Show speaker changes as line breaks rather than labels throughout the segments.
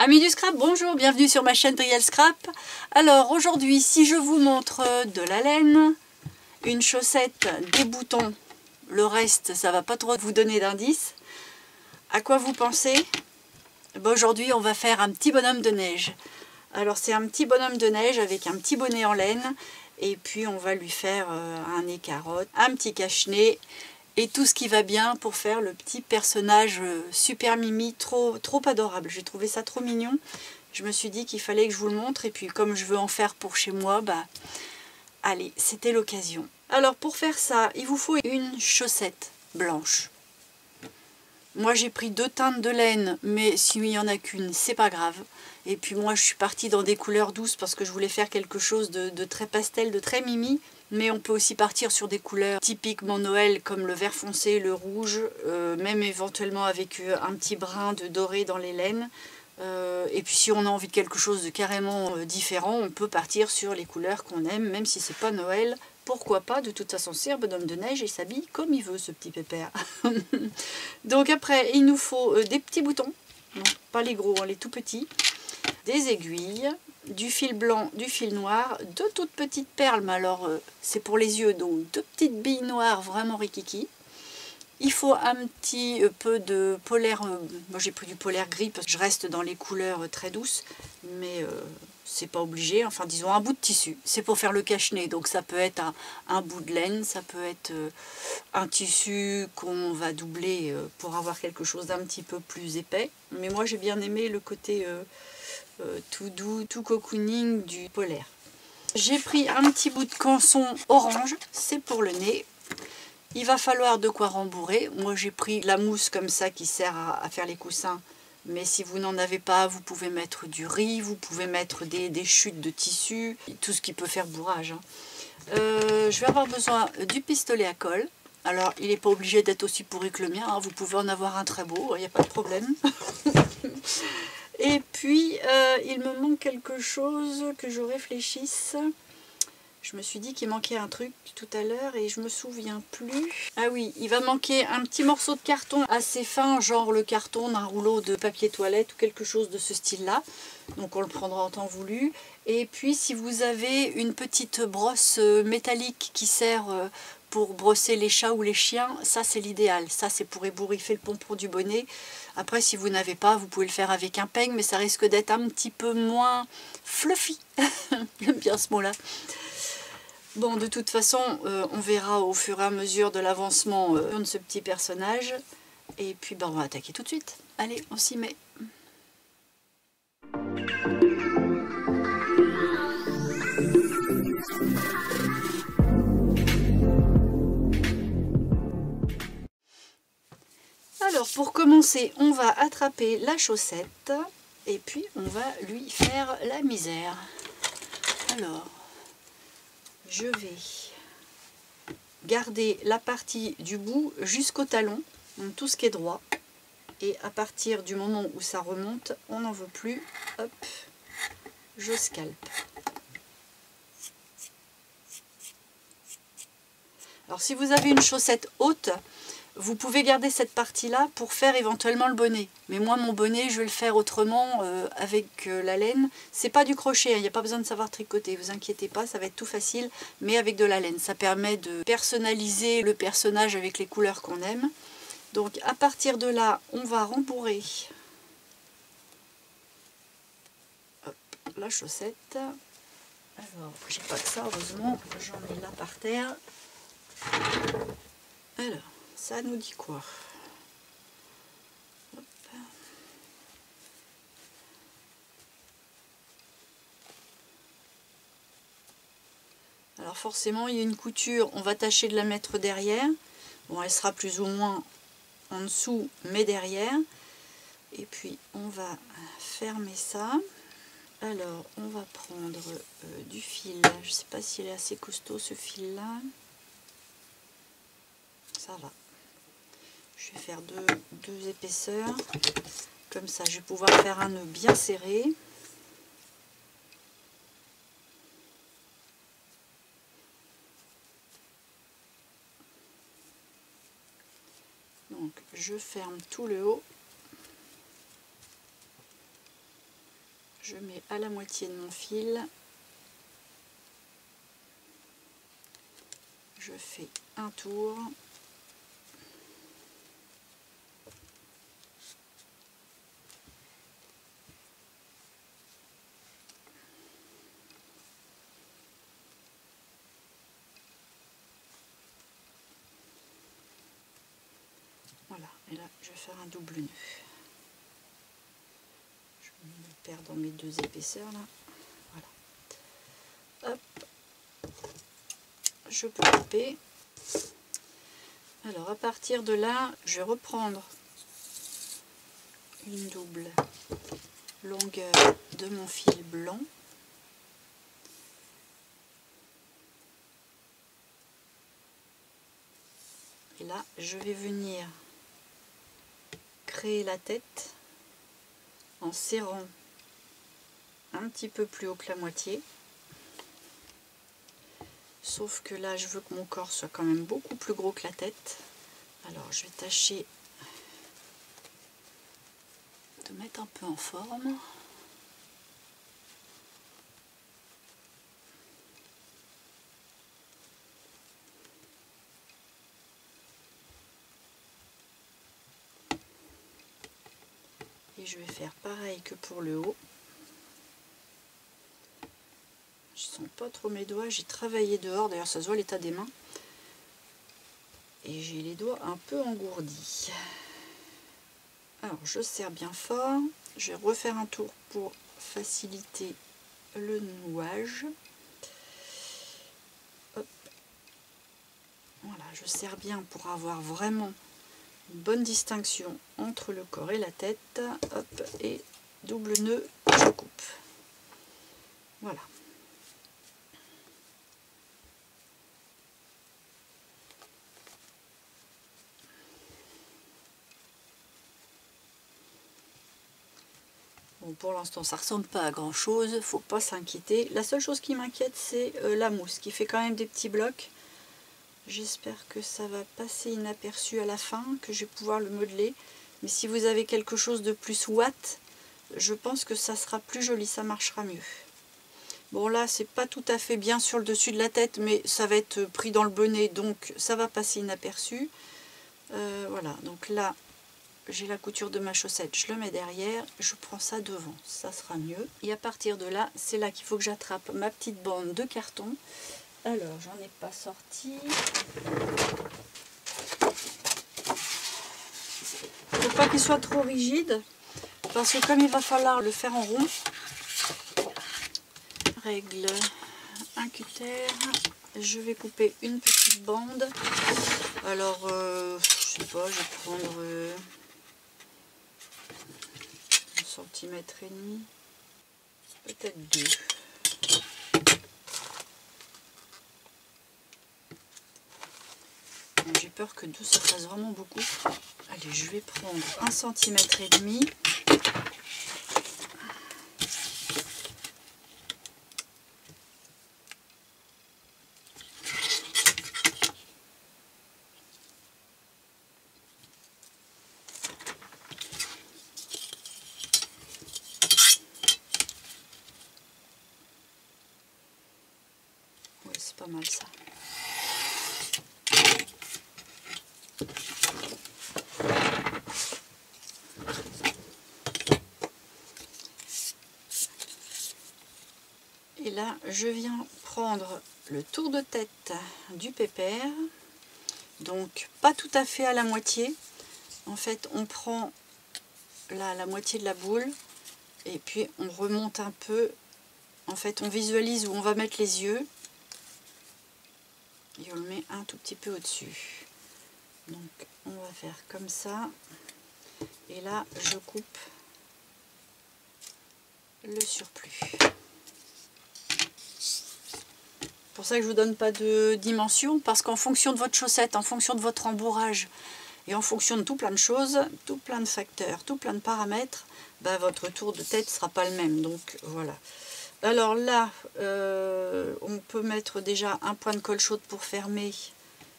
Amis du scrap, bonjour, bienvenue sur ma chaîne Brielle Scrap. Alors aujourd'hui, si je vous montre de la laine, une chaussette, des boutons, le reste ça va pas trop vous donner d'indices, à quoi vous pensez? Aujourd'hui on va faire un petit bonhomme de neige. Alors c'est un petit bonhomme de neige avec un petit bonnet en laine, et puis on va lui faire un nez carotte, un petit cache-nez, et tout ce qui va bien pour faire le petit personnage super mimi, trop adorable. J'ai trouvé ça trop mignon. Je me suis dit qu'il fallait que je vous le montre. Et puis comme je veux en faire pour chez moi, bah allez, c'était l'occasion. Alors pour faire ça, il vous faut une chaussette blanche. Moi j'ai pris 2 teintes de laine, mais s'il n'y en a qu'une, c'est pas grave. Et puis moi je suis partie dans des couleurs douces parce que je voulais faire quelque chose de très pastel, de très mimi. Mais on peut aussi partir sur des couleurs typiquement Noël comme le vert foncé, le rouge, même éventuellement avec un petit brin de doré dans les laines. Et puis si on a envie de quelque chose de carrément différent, on peut partir sur les couleurs qu'on aime, même si c'est pas Noël. Pourquoi pas? De toute façon c'est un bonhomme de neige et s'habille comme il veut, ce petit pépère. Donc après il nous faut des petits boutons, non, pas les gros, hein, les tout petits, des aiguilles, du fil blanc, du fil noir, 2 toutes petites perles, mais alors c'est pour les yeux, donc 2 petites billes noires vraiment rikiki. Il faut un petit peu de polaire, moi j'ai pris du polaire gris parce que je reste dans les couleurs très douces, mais c'est pas obligé, enfin disons un bout de tissu, c'est pour faire le cache-nez, donc ça peut être un bout de laine, ça peut être un tissu qu'on va doubler pour avoir quelque chose d'un petit peu plus épais, mais moi j'ai bien aimé le côté tout doux, tout cocooning du polaire. J'ai pris un petit bout de canson orange, c'est pour le nez. Il va falloir de quoi rembourrer. Moi j'ai pris la mousse comme ça qui sert à faire les coussins. Mais si vous n'en avez pas, vous pouvez mettre du riz, vous pouvez mettre des chutes de tissu, tout ce qui peut faire bourrage. Hein. Je vais avoir besoin du pistolet à colle. Alors il n'est pas obligé d'être aussi pourri que le mien, hein. Vous pouvez en avoir un très beau, il n'y a pas de problème. Et puis il me manque quelque chose, que je réfléchisse. Je me suis dit qu'il manquait un truc tout à l'heure et je me souviens plus. Ah oui, il va manquer un petit morceau de carton assez fin, genre le carton d'un rouleau de papier toilette ou quelque chose de ce style-là. Donc on le prendra en temps voulu. Et puis si vous avez une petite brosse métallique qui sert pour brosser les chats ou les chiens, ça c'est l'idéal. Ça c'est pour ébouriffer le pompon du bonnet. Après si vous n'avez pas, vous pouvez le faire avec un peigne, mais ça risque d'être un petit peu moins fluffy. J'aime bien ce mot-là. Bon, de toute façon, on verra au fur et à mesure de l'avancement de ce petit personnage. Et puis, ben, on va attaquer tout de suite. Allez, on s'y met. Alors, pour commencer, on va attraper la chaussette. Et puis, on va lui faire la misère. Alors, je vais garder la partie du bout jusqu'au talon, donc tout ce qui est droit, et à partir du moment où ça remonte, on n'en veut plus, hop, je scalpe. Alors si vous avez une chaussette haute, vous pouvez garder cette partie là pour faire éventuellement le bonnet, mais moi mon bonnet je vais le faire autrement avec la laine. C'est pas du crochet, il n'y a pas besoin de savoir tricoter, vous inquiétez pas, ça va être tout facile, mais avec de la laine, ça permet de personnaliser le personnage avec les couleurs qu'on aime. Donc à partir de là, on va rembourrer la chaussette. Alors j'ai pas que ça, heureusement, j'en ai là par terre. Alors ça nous dit quoi? Hop. Alors forcément il y a une couture, on va tâcher de la mettre derrière. Bon, elle sera plus ou moins en dessous mais derrière. Et puis on va fermer ça. Alors on va prendre du fil, je ne sais pas s'il est assez costaud ce fil là. Ça va. Je vais faire deux épaisseurs. Comme ça, je vais pouvoir faire un nœud bien serré. Donc, je ferme tout le haut. je mets à la moitié de mon fil, je fais un tour, voilà, et là je vais faire un double nœud. Je me le perds dans mes deux épaisseurs là, voilà. Hop, je peux couper. Alors à partir de là, je vais reprendre une double longueur de mon fil blanc. Et là, je vais venir créer la tête en serrant un petit peu plus haut que la moitié. Sauf que là, je veux que mon corps soit quand même beaucoup plus gros que la tête. Alors, je vais tâcher de mettre un peu en forme. Et je vais faire pareil que pour le haut. Je sens pas trop mes doigts, j'ai travaillé dehors, d'ailleurs ça se voit l'état des mains. Et j'ai les doigts un peu engourdis. Alors je serre bien fort, je vais refaire un tour pour faciliter le nouage. Hop. Voilà, je serre bien pour avoir vraiment une bonne distinction entre le corps et la tête. Hop, et double nœud, je coupe. Voilà. Bon, pour l'instant, ça ressemble pas à grand chose, faut pas s'inquiéter. La seule chose qui m'inquiète, c'est la mousse qui fait quand même des petits blocs. J'espère que ça va passer inaperçu à la fin, que je vais pouvoir le modeler. Mais si vous avez quelque chose de plus ouate, je pense que ça sera plus joli, ça marchera mieux. Bon là, c'est pas tout à fait bien sur le dessus de la tête, mais ça va être pris dans le bonnet, donc ça va passer inaperçu. Voilà, donc là, j'ai la couture de ma chaussette, je le mets derrière, je prends ça devant, ça sera mieux. Et à partir de là, c'est là qu'il faut que j'attrape ma petite bande de carton. Alors, j'en ai pas sorti. Il ne faut pas qu'il soit trop rigide, parce que comme il va falloir le faire en rond, règle un cutter, je vais couper une petite bande. Alors, je sais pas, je vais prendre 1,5 cm, peut-être 2. J'ai peur que 2 ça fasse vraiment beaucoup. Allez, je vais prendre 1,5 cm. Ouais, c'est pas mal ça. Et là, je viens prendre le tour de tête du pépère. Donc, pas tout à fait à la moitié. En fait, on prend là la moitié de la boule et puis on remonte un peu. En fait, on visualise où on va mettre les yeux. Et on le met un tout petit peu au-dessus. Donc, on va faire comme ça. Et là, je coupe le surplus. C'est pour ça que je ne vous donne pas de dimension, parce qu'en fonction de votre chaussette, en fonction de votre rembourrage, et en fonction de tout plein de choses, tout plein de facteurs, tout plein de paramètres, bah, votre tour de tête ne sera pas le même. Donc voilà. Alors là, on peut mettre déjà un point de colle chaude pour fermer.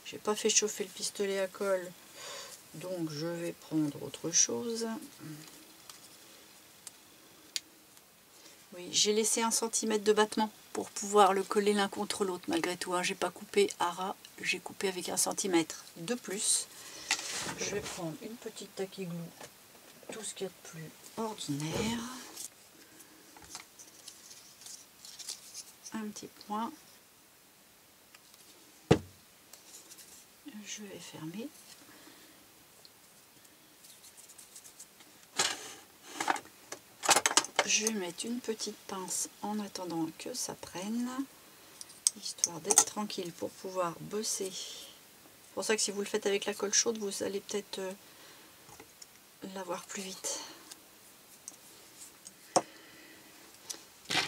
Je n'ai pas fait chauffer le pistolet à colle, donc je vais prendre autre chose. Oui, j'ai laissé 1 cm de battement pour pouvoir le coller l'un contre l'autre malgré tout. Hein. J'ai pas coupé à ras, j'ai coupé avec 1 cm de plus. Je vais prendre une petite taquiglou, tout ce qu'il y a de plus ordinaire. Un petit point. Je vais fermer. Je vais mettre une petite pince en attendant que ça prenne, histoire d'être tranquille pour pouvoir bosser. C'est pour ça que si vous le faites avec la colle chaude, vous allez peut-être l'avoir plus vite.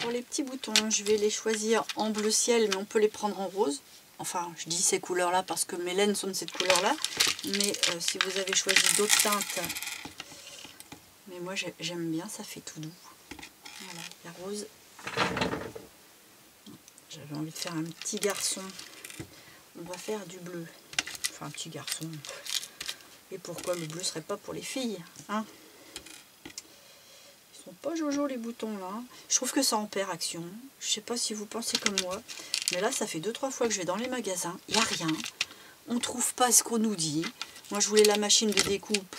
Pour les petits boutons, je vais les choisir en bleu ciel, mais on peut les prendre en rose. Enfin, je dis ces couleurs-là parce que mes laines sont de cette couleur-là. Mais si vous avez choisi d'autres teintes, mais moi j'aime bien, ça fait tout doux. Voilà, la rose. J'avais envie de faire un petit garçon. On va faire du bleu. Enfin, un petit garçon. Et pourquoi le bleu serait pas pour les filles, hein? Ils sont pas jojo les boutons là. Je trouve que ça en perd action. Je sais pas si vous pensez comme moi. Mais là, ça fait 2-3 fois que je vais dans les magasins. Il n'y a rien. On trouve pas ce qu'on nous dit. Moi, je voulais la machine de découpe.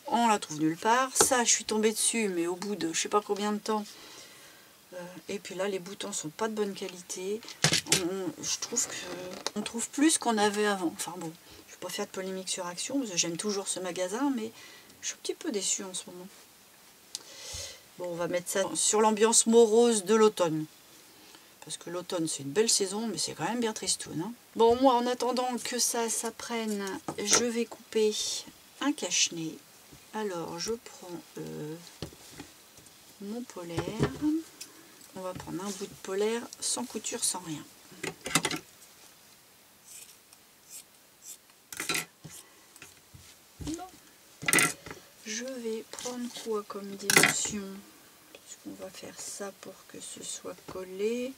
On la trouve nulle part. Ça, je suis tombée dessus, mais au bout de je sais pas combien de temps. Et puis là, les boutons sont pas de bonne qualité. Je trouve qu'on trouve plus qu'on avait avant. Enfin bon, je ne vais pas faire de polémique sur Action, parce que j'aime toujours ce magasin, mais je suis un petit peu déçue en ce moment. Bon, on va mettre ça sur l'ambiance morose de l'automne. Parce que l'automne, c'est une belle saison, mais c'est quand même bien tristoun. Hein. Bon, moi, en attendant que ça prenne, je vais couper un cache-nez. Alors, je prends mon polaire. On va prendre un bout de polaire sans couture, sans rien. Bon. Je vais prendre quoi comme dimension? On va faire ça pour que ce soit collé.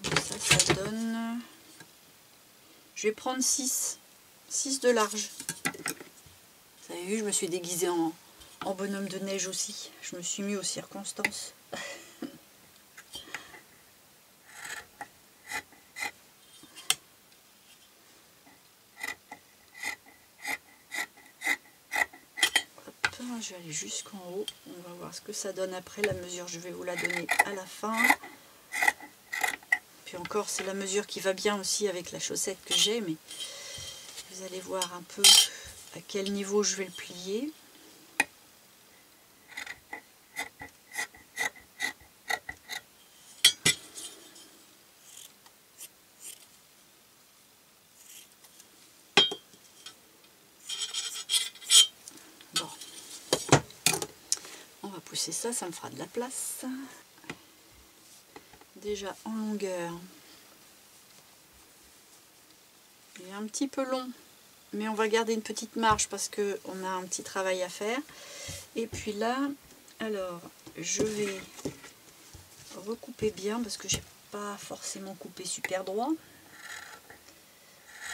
Ça donne... Je vais prendre 6 de large. Vous avez vu, je me suis déguisée en bonhomme de neige aussi. Je me suis mis aux circonstances. Je vais aller jusqu'en haut. On va voir ce que ça donne après. La mesure, je vais vous la donner à la fin. Puis encore, c'est la mesure qui va bien aussi avec la chaussette que j'ai, mais vous allez voir un peu à quel niveau je vais le plier. Bon. On va pousser ça, ça me fera de la place. Déjà en longueur. Il est un petit peu long, mais on va garder une petite marge parce qu'on a un petit travail à faire. Et puis là, alors, je vais recouper bien parce que j'ai pas forcément coupé super droit.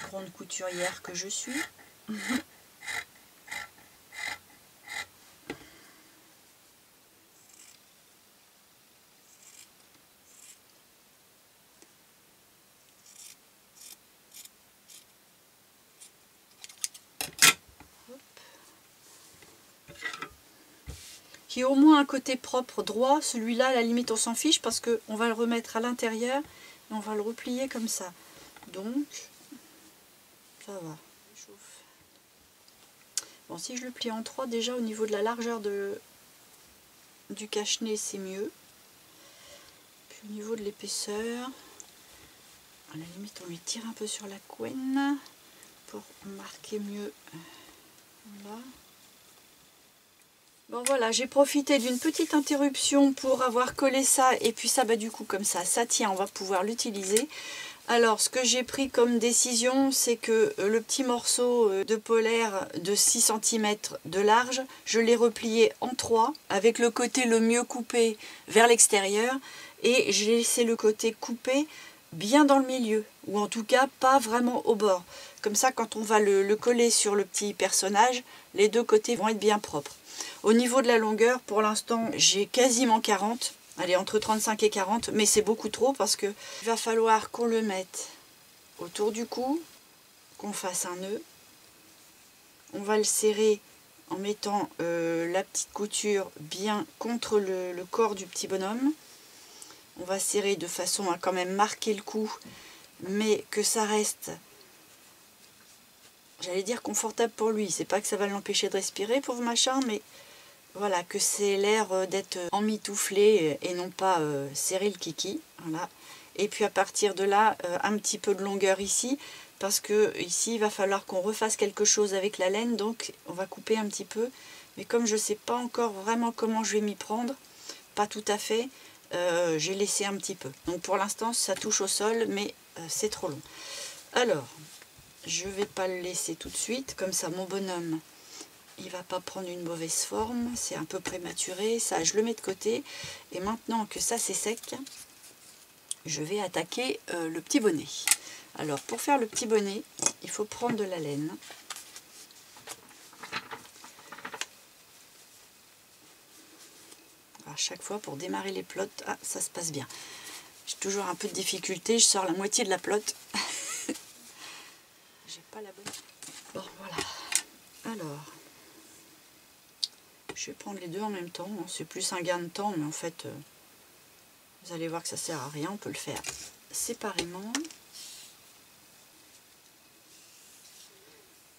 Grande couturière que je suis. Qui a au moins un côté propre droit, celui-là à la limite on s'en fiche parce qu'on va le remettre à l'intérieur et on va le replier comme ça. Donc ça va. Bon, si je le plie en 3, déjà au niveau de la largeur du cache-nez c'est mieux. Puis au niveau de l'épaisseur, à la limite on lui tire un peu sur la couenne pour marquer mieux. Voilà. Bon voilà, j'ai profité d'une petite interruption pour avoir collé ça et puis ça, bah, du coup comme ça tient, on va pouvoir l'utiliser. Alors ce que j'ai pris comme décision, c'est que le petit morceau de polaire de 6 cm de large, je l'ai replié en 3 avec le côté le mieux coupé vers l'extérieur et j'ai laissé le côté coupé bien dans le milieu, ou en tout cas pas vraiment au bord. Comme ça, quand on va le coller sur le petit personnage, les deux côtés vont être bien propres. Au niveau de la longueur, pour l'instant, j'ai quasiment 40. Allez, entre 35 et 40, mais c'est beaucoup trop parce que il va falloir qu'on le mette autour du cou, qu'on fasse un nœud. On va le serrer en mettant la petite couture bien contre le corps du petit bonhomme. On va serrer de façon à quand même marquer le cou, mais que ça reste, j'allais dire confortable pour lui. C'est pas que ça va l'empêcher de respirer, pauvre machin, mais voilà, que c'est l'air d'être emmitouflé et non pas serrer le kiki. Voilà. Et puis à partir de là, un petit peu de longueur ici, parce que ici il va falloir qu'on refasse quelque chose avec la laine, donc on va couper un petit peu. Mais comme je ne sais pas encore vraiment comment je vais m'y prendre, pas tout à fait, j'ai laissé un petit peu. Donc pour l'instant ça touche au sol, mais c'est trop long. Alors, je ne vais pas le laisser tout de suite, comme ça mon bonhomme il va pas prendre une mauvaise forme, c'est un peu prématuré, ça je le mets de côté. Et maintenant que ça c'est sec, je vais attaquer le petit bonnet. Alors pour faire le petit bonnet, il faut prendre de la laine. À chaque fois pour démarrer les plottes, ah ça se passe bien. J'ai toujours un peu de difficulté, je sors la moitié de la plotte. J'ai pas la bonne. Bon voilà. Alors. Je vais prendre les deux en même temps, c'est plus un gain de temps, mais en fait, vous allez voir que ça sert à rien, on peut le faire séparément.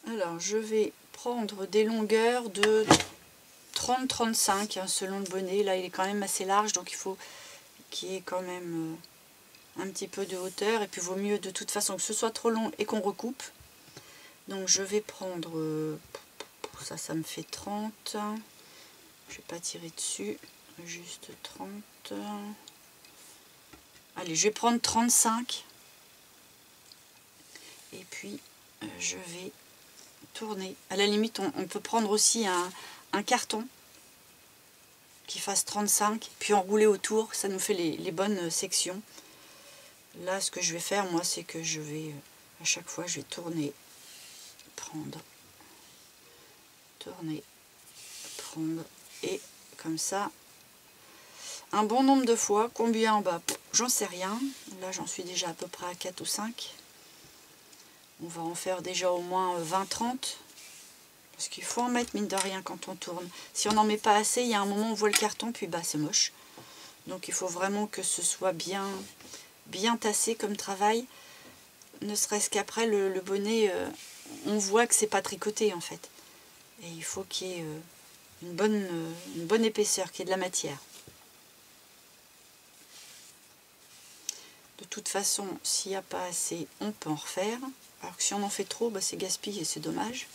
Alors, je vais prendre des longueurs de 30-35, hein, selon le bonnet. Là, il est quand même assez large, donc il faut qu'il y ait quand même un petit peu de hauteur. Et puis, il vaut mieux de toute façon que ce soit trop long et qu'on recoupe. Donc, je vais prendre, ça me fait 30. Je vais pas tirer dessus, juste 30. Allez, je vais prendre 35. Et puis, je vais tourner. À la limite, on peut prendre aussi un carton qui fasse 35, puis enrouler autour. Ça nous fait les bonnes sections. Là, ce que je vais faire, moi, c'est que je vais, à chaque fois, je vais tourner, prendre, tourner, prendre. Et comme ça, un bon nombre de fois. Combien en bas, j'en sais rien. Là, j'en suis déjà à peu près à 4 ou 5. On va en faire déjà au moins 20-30. Parce qu'il faut en mettre, mine de rien, quand on tourne. Si on n'en met pas assez, il y a un moment où on voit le carton, puis bah, c'est moche. Donc, il faut vraiment que ce soit bien tassé comme travail. Ne serait-ce qu'après, le bonnet, on voit que c'est pas tricoté, en fait. Et il faut qu'il y ait une bonne épaisseur, qu'il y ait de la matière. De toute façon, s'il n'y a pas assez, on peut en refaire. Alors que si on en fait trop, bah, c'est gaspillé et c'est dommage.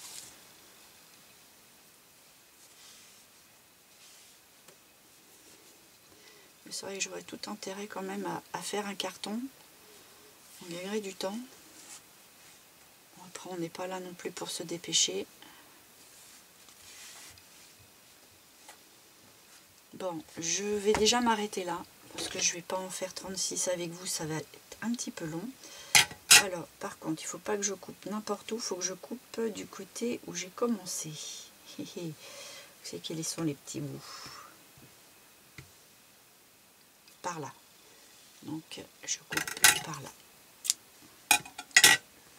Mais c'est vrai que j'aurais tout intérêt quand même à faire un carton. On gagnerait du temps. Bon, après, on n'est pas là non plus pour se dépêcher. Bon, je vais déjà m'arrêter là. Parce que je ne vais pas en faire 36 avec vous, ça va être un petit peu long. Alors, par contre, il ne faut pas que je coupe n'importe où, il faut que je coupe du côté où j'ai commencé. Vous savez quels sont les petits bouts. Par là. Donc, je coupe par là.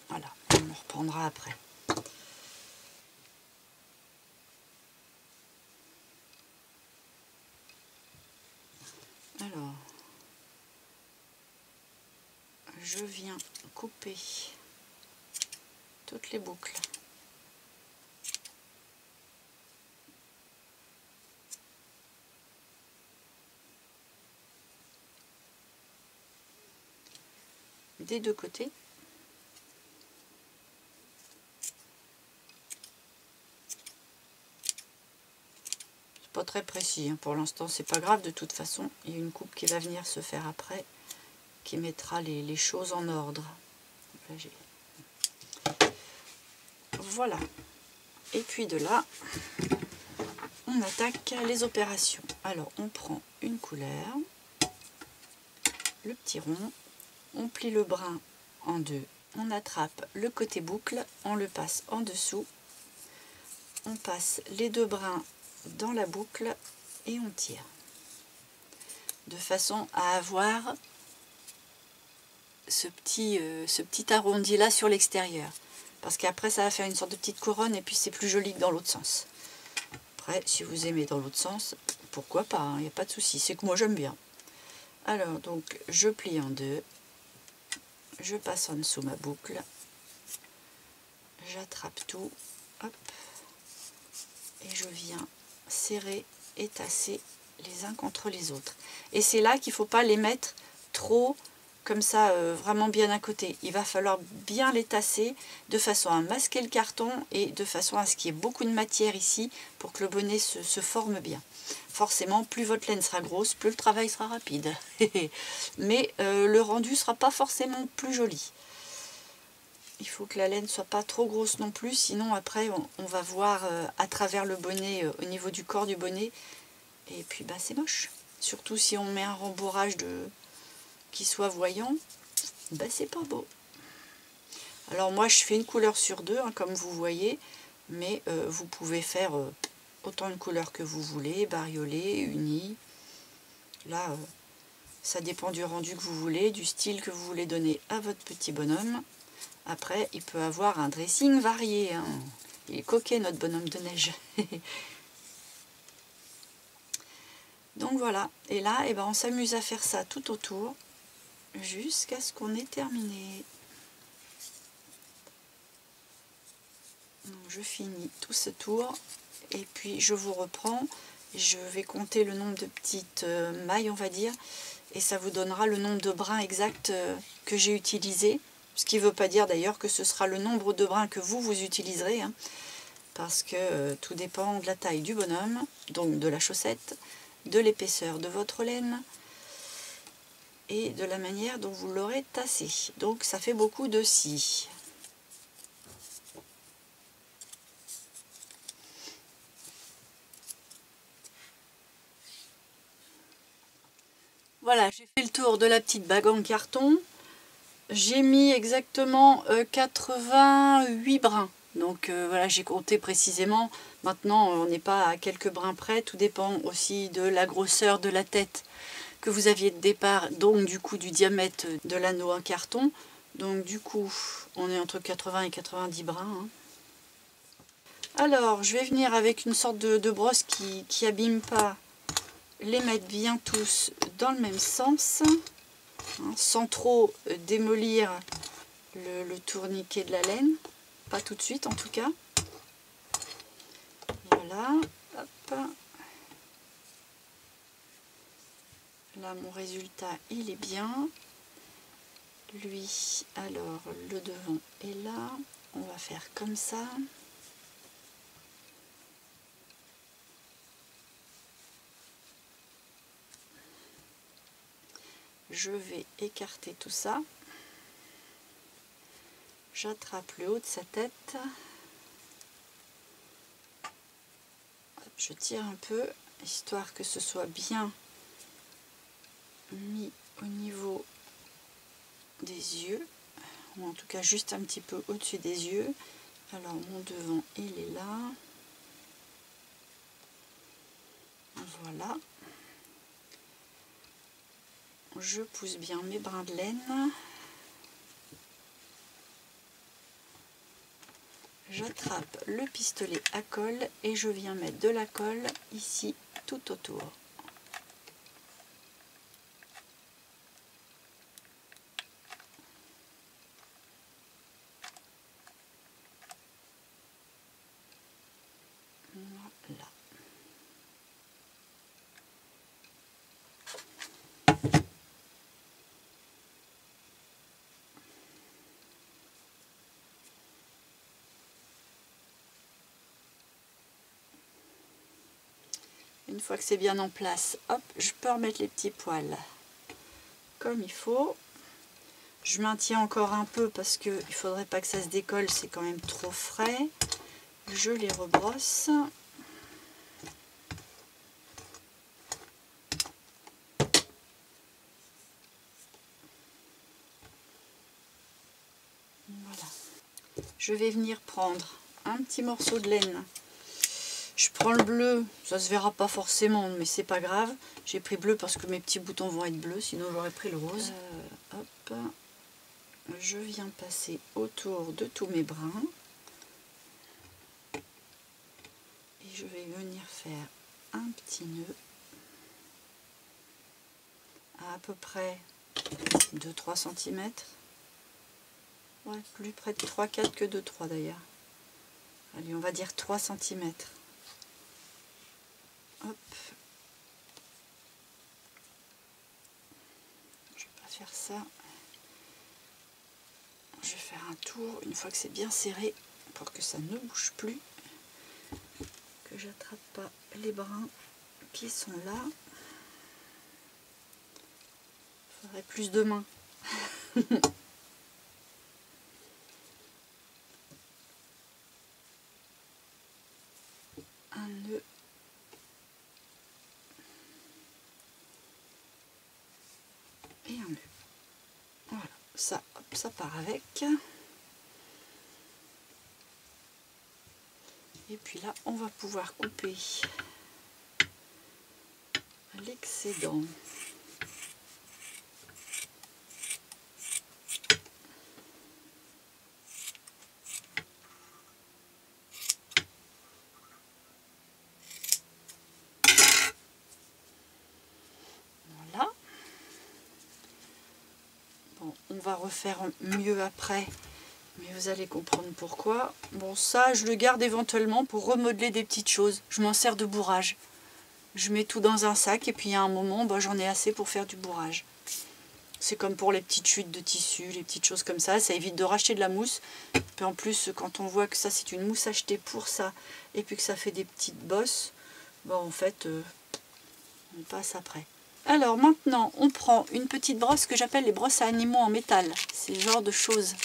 Voilà, on reprendra après. Alors, je viens couper toutes les boucles. Des deux côtés. C'est pas très précis, hein. Pour l'instant c'est pas grave, de toute façon il y a une coupe qui va venir se faire après qui mettra les choses en ordre. Voilà, et puis de là on attaque les opérations. Alors on prend une couleur, le petit rond, on plie le brin en deux, on attrape le côté boucle, on le passe en dessous, on passe les deux brins dans la boucle et on tire. de façon à avoir ce petit arrondi là sur l'extérieur. Parce qu'après ça va faire une sorte de petite couronne et puis c'est plus joli que dans l'autre sens. Après, si vous aimez dans l'autre sens, pourquoi pas, il n'y a pas de souci, c'est que moi j'aime bien. Alors donc je plie en deux, je passe en dessous ma boucle, j'attrape tout, hop, et je viens serrer et tasser les uns contre les autres. Et c'est là qu'il ne faut pas les mettre trop comme ça, vraiment bien à côté. Il va falloir bien les tasser de façon à masquer le carton et de façon à ce qu'il y ait beaucoup de matière ici pour que le bonnet se forme bien. Forcément, plus votre laine sera grosse, plus le travail sera rapide. Mais le rendu ne sera pas forcément plus joli. Il faut que la laine ne soit pas trop grosse non plus, sinon après on va voir à travers le bonnet, au niveau du corps du bonnet, et puis bah, c'est moche. Surtout si on met un rembourrage qui soit voyant, bah, c'est pas beau. Alors moi je fais une couleur sur deux, hein, comme vous voyez, mais vous pouvez faire autant de couleurs que vous voulez, bariolé, uni. Là, ça dépend du rendu que vous voulez, du style que vous voulez donner à votre petit bonhomme. Après, il peut avoir un dressing varié, hein. Il est coquet notre bonhomme de neige. Donc voilà, et là, eh ben, on s'amuse à faire ça tout autour, jusqu'à ce qu'on ait terminé. Donc, je finis tout ce tour, et puis je vous reprends. Je vais compter le nombre de petites mailles, on va dire, et ça vous donnera le nombre de brins exact que j'ai utilisé. Ce qui ne veut pas dire d'ailleurs que ce sera le nombre de brins que vous utiliserez, hein, parce que tout dépend de la taille du bonhomme, donc de la chaussette, de l'épaisseur de votre laine et de la manière dont vous l'aurez tassé. Donc ça fait beaucoup de scie. Voilà, j'ai fait le tour de la petite bague en carton. J'ai mis exactement 88 brins. Donc voilà, j'ai compté précisément. Maintenant, on n'est pas à quelques brins près. Tout dépend aussi de la grosseur de la tête que vous aviez de départ. Donc du coup, du diamètre de l'anneau en carton. Donc du coup, on est entre 80 et 90 brins. Hein. Alors, je vais venir avec une sorte de brosse qui abîme pas. Les mettre bien tous dans le même sens. Hein, sans trop démolir le tourniquet de la laine, pas tout de suite en tout cas. Voilà, hop. Là mon résultat il est bien. Lui, alors le devant est là, on va faire comme ça. Je vais écarter tout ça. J'attrape le haut de sa tête. Je tire un peu, histoire que ce soit bien mis au niveau des yeux, ou en tout cas juste un petit peu au-dessus des yeux. Alors mon devant il est là. Voilà. Je pousse bien mes brins de laine. J'attrape le pistolet à colle et je viens mettre de la colle ici tout autour. Voilà. Une fois que c'est bien en place, hop, je peux remettre les petits poils comme il faut. Je maintiens encore un peu parce qu'il ne faudrait pas que ça se décolle, c'est quand même trop frais. Je les rebrosse. Voilà. Je vais venir prendre un petit morceau de laine. Je prends le bleu, ça se verra pas forcément, mais c'est pas grave. J'ai pris bleu parce que mes petits boutons vont être bleus, sinon j'aurais pris le rose. Hop, je viens passer autour de tous mes brins. Et je vais venir faire un petit nœud à peu près de 3 cm. Ouais, plus près de 3-4 que de 3 d'ailleurs. Allez, on va dire 3 cm. Hop. Je vais pas faire ça. Je vais faire un tour une fois que c'est bien serré pour que ça ne bouge plus. Que j'attrape pas les brins qui sont là. Il faudrait plus de mains. Un nœud. Et un nœud. Voilà, ça, hop, ça part avec. Et puis là, on va pouvoir couper l'excédent. Voilà. Bon, on va refaire mieux après, mais vous allez comprendre pourquoi. Bon, ça, je le garde éventuellement pour remodeler des petites choses. Je m'en sers de bourrage. Je mets tout dans un sac et puis à un moment, bah, j'en ai assez pour faire du bourrage. C'est comme pour les petites chutes de tissu, les petites choses comme ça. Ça évite de racheter de la mousse. Puis en plus, quand on voit que ça, c'est une mousse achetée pour ça, et puis que ça fait des petites bosses, bah, en fait, on passe après. Alors maintenant, on prend une petite brosse que j'appelle les brosses à animaux en métal. C'est ce genre de choses.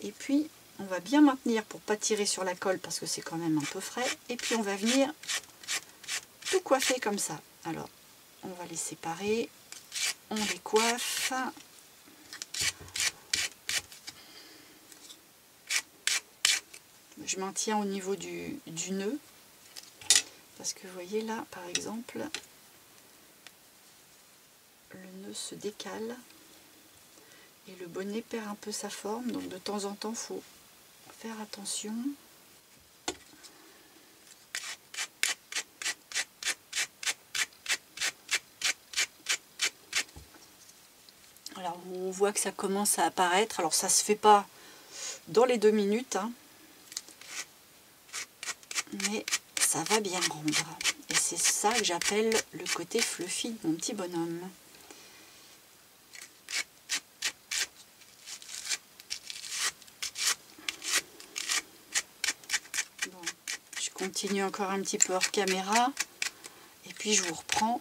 Et puis, on va bien maintenir pour pas tirer sur la colle parce que c'est quand même un peu frais. Et puis, on va venir tout coiffer comme ça. Alors, on va les séparer. On les coiffe. Je maintiens au niveau du nœud. Parce que vous voyez là, par exemple, le nœud se décale. Et le bonnet perd un peu sa forme. Donc de temps en temps, il faut faire attention. Alors on voit que ça commence à apparaître. Alors ça se fait pas dans les 2 minutes, hein, mais ça va bien rendre. Et c'est ça que j'appelle le côté fluffy de mon petit bonhomme. Bon, je continue encore un petit peu hors caméra. Et puis je vous reprends.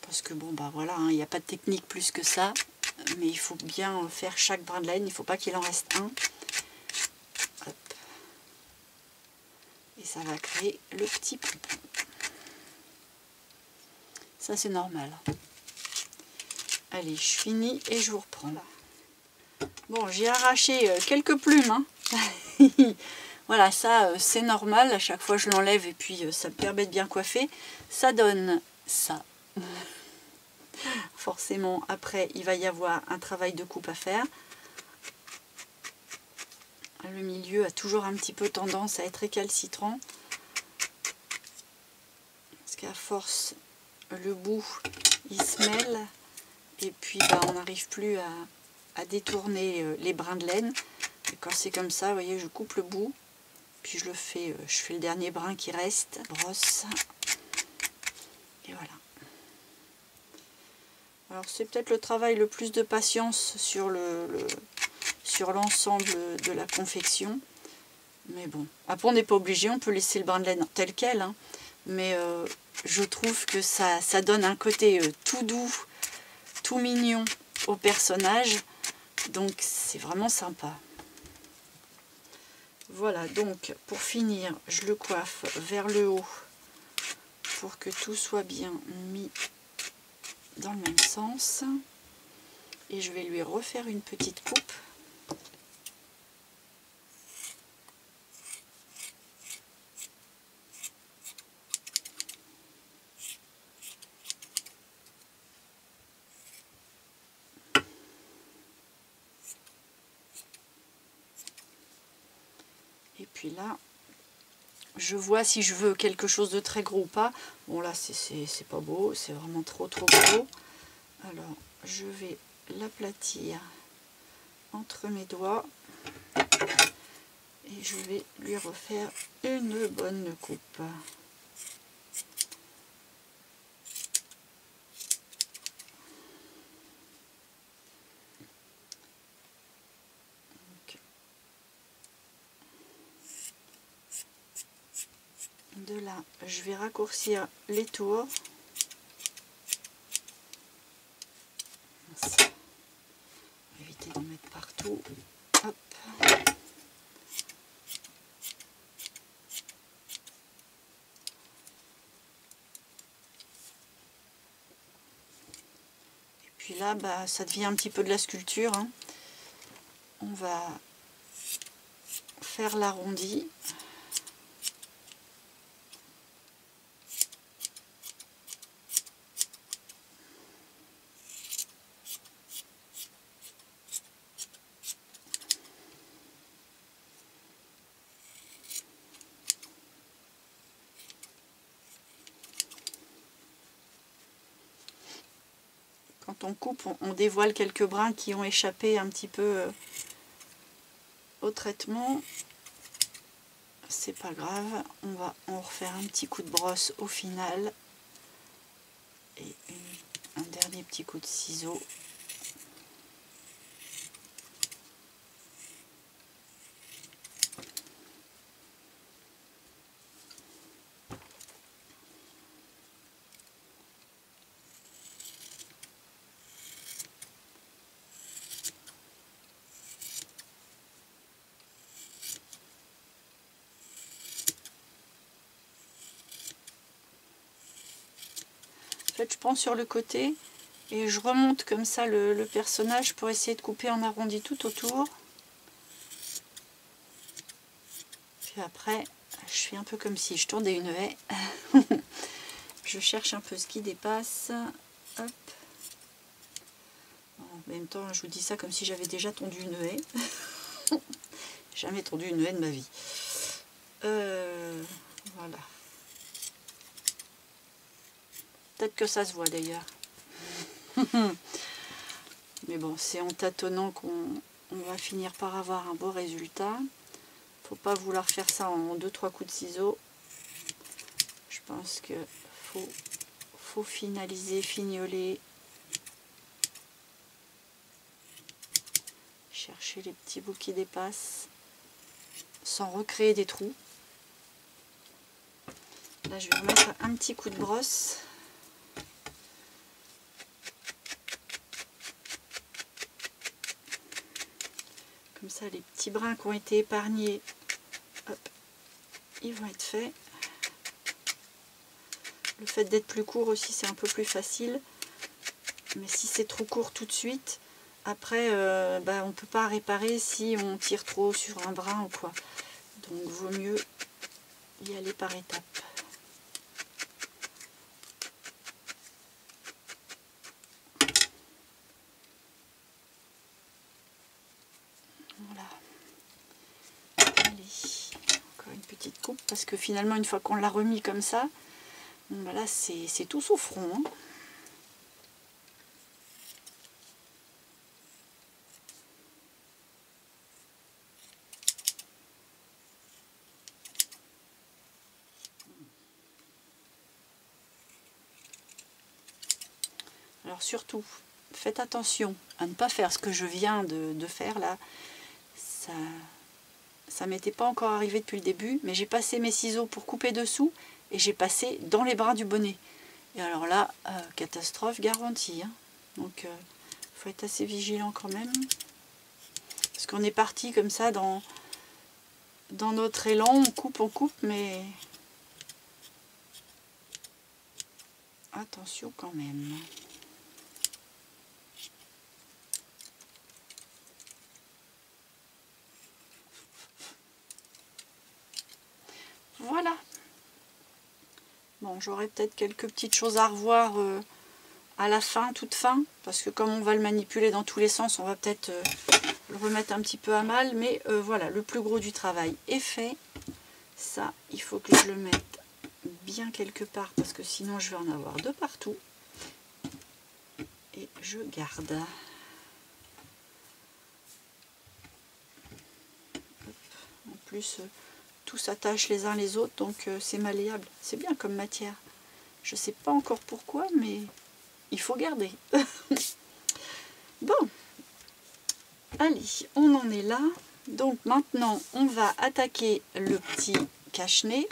Parce que bon, bah voilà, il n'y a pas de technique plus que ça. Mais il faut bien faire chaque brin de laine. Il ne faut pas qu'il en reste un. Hop. Et ça va créer le petit pompon. Ça c'est normal. Allez, je finis et je vous reprends là. Bon, j'ai arraché quelques plumes. Hein. Voilà, ça c'est normal. À chaque fois je l'enlève et puis ça me permet de bien coiffer. Ça donne ça. Forcément, après, il va y avoir un travail de coupe à faire. Le milieu a toujours un petit peu tendance à être récalcitrant. Parce qu'à force, le bout, il se mêle. Et puis, bah, on n'arrive plus à détourner les brins de laine. Et quand c'est comme ça, vous voyez, je coupe le bout. Puis je fais le dernier brin qui reste. Brosse. Et voilà. Alors c'est peut-être le travail le plus de patience sur l'ensemble de la confection. Mais bon, après on n'est pas obligé, on peut laisser le brin de laine tel quel. Hein. Mais je trouve que ça donne un côté tout doux, tout mignon au personnage. Donc c'est vraiment sympa. Voilà, donc pour finir, je le coiffe vers le haut pour que tout soit bien mis dans le même sens. Et je vais lui refaire une petite coupe. puis là, je vois si je veux quelque chose de très gros ou pas. Bon là, c'est pas beau, c'est vraiment trop gros. Alors, je vais l'aplatir entre mes doigts et je vais lui refaire une bonne coupe. De là, je vais raccourcir les tours. Éviter d'en mettre partout. Hop. Et puis là, bah, ça devient un petit peu de la sculpture, hein. On va faire l'arrondi. Quand on coupe, on dévoile quelques brins qui ont échappé un petit peu au traitement. C'est pas grave, on va en refaire un petit coup de brosse au final. Et un dernier petit coup de ciseau. En fait, je prends sur le côté et je remonte comme ça le personnage pour essayer de couper en arrondi tout autour. Puis après, je fais un peu comme si je tendais une haie. Je cherche un peu ce qui dépasse. Hop. En même temps, je vous dis ça comme si j'avais déjà tendu une haie. Jamais tendu une haie de ma vie. Voilà. Peut-être que ça se voit d'ailleurs. Mais bon, c'est en tâtonnant qu'on va finir par avoir un beau résultat. Faut pas vouloir faire ça en 2-3 coups de ciseaux. Je pense que faut finaliser, fignoler. Chercher les petits bouts qui dépassent sans recréer des trous. Là, je vais remettre un petit coup de brosse. Comme ça, les petits brins qui ont été épargnés, hop, ils vont être faits. Le fait d'être plus court aussi, c'est un peu plus facile. Mais si c'est trop court tout de suite, après, on ne peut pas réparer si on tire trop sur un brin ou quoi. Donc, vaut mieux y aller par étapes. Voilà. Allez, encore une petite coupe parce que finalement, une fois qu'on l'a remis comme ça, bon, là, c'est tout sous front, hein. Alors surtout, faites attention à ne pas faire ce que je viens de faire là. Ça m'était pas encore arrivé depuis le début, mais j'ai passé mes ciseaux pour couper dessous et j'ai passé dans les brins du bonnet. Et alors là, catastrophe garantie, hein. Donc faut être assez vigilant quand même. Parce qu'on est parti comme ça dans notre élan, on coupe, mais attention quand même. Voilà. Bon, j'aurai peut-être quelques petites choses à revoir à la fin, toute fin, parce que comme on va le manipuler dans tous les sens, on va peut-être le remettre un petit peu à mal, mais voilà, le plus gros du travail est fait. Ça, il faut que je le mette bien quelque part parce que sinon je vais en avoir de partout. Et je garde. Hop. En plus, tout s'attache les uns les autres, donc c'est malléable. C'est bien comme matière. Je sais pas encore pourquoi, mais il faut garder. Bon, allez, on en est là. Donc maintenant, on va attaquer le petit cache-nez.